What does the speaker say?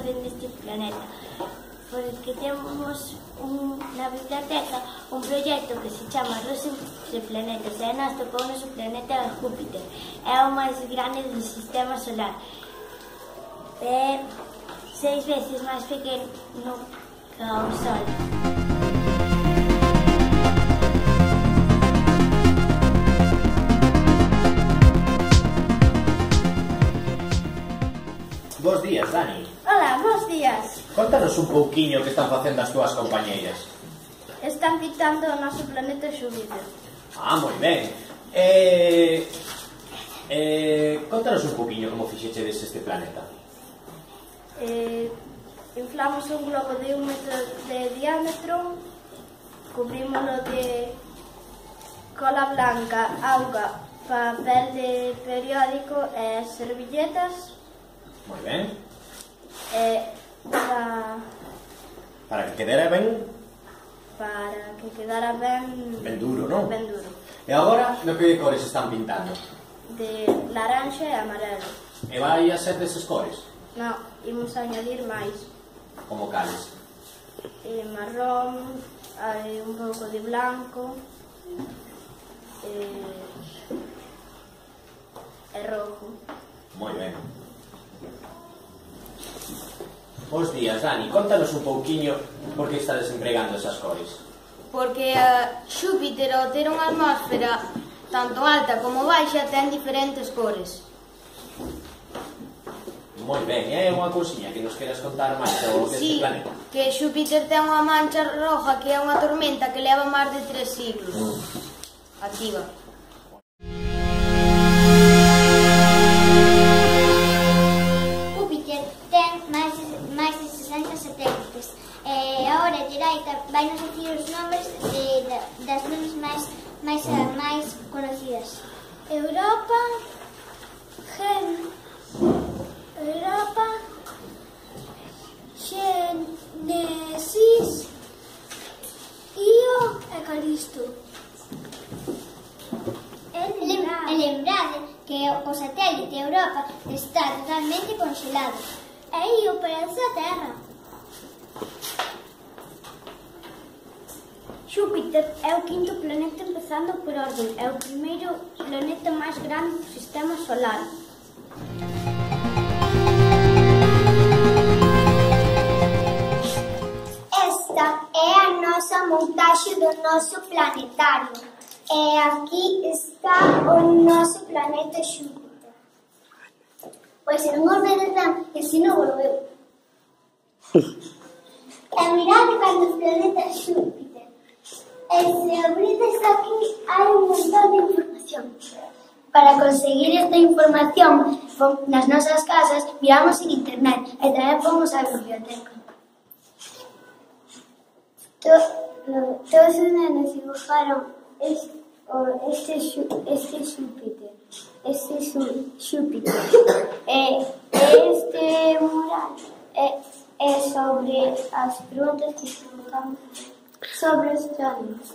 facer neste planeta? Porque temos na biblioteca un proxecto que se chama Rosa de Planetas e nós tocamos o planeta Júpiter. É o máis grande do sistema solar. É 6 veces máis pequeno que o Sol. Bos días, Dani. Hola, bons días. Contanos un pouquiño que están facendo as túas compañeiras. Están pintando o noso planeta Xúpiter. Moi ben. Contanos un pouquiño como fixechedes este planeta. Inflamos un globo de 1 metro de diámetro, cubrímoslo de cola blanca, auga, papel de periódico e servilletas. Moi ben. Para que quedara ben... Para que quedara ben... Ben duro, non? Ben duro. E agora, no que de cores están pintando? De laranxa e amarelo. E vai a ser deses cores? Non, imos añadir máis. Como cales? Marrón, hai un pouco de blanco e rojo. Moi ben. Bos días, Dani. Contanos un pouquiño por que estades empregando esas cores. Porque Xúpiter, ao ter unha atmósfera tanto alta como baixa, ten diferentes cores. Moi ben, é unha cousiña que nos queras contar máis deste planeta? Sí, que Xúpiter ten unha mancha roja que é unha tormenta que leva máis de 3 siglos activa. Júpiter ten máis de 60 satélites e a hora xerais vai nos dicir os nombres das lunas máis conocidas. Europa, Génesis, Io e Calisto. E lembrade que o satélite Europa está totalmente congelado. E Io pertence á Terra. Xúpiter é o quinto planeta empezando por orden. É o primeiro planeta máis grande do sistema solar. Esta é a nosa montaxe do noso planetario. E aquí está o noso planeta Xúpiter. Pois se non o vedes ben, ensinoulo eu. E mirade cando o planeta Xúpiter. E se abrides aquí hai un montón de información. Para conseguir esta información nas nosas casas miramos en internet e tamén fomos á biblioteca. Todos os nenos dibujaron este Xúpiter. E este mural é sobre as preguntas que preguntamos sobre os planetas.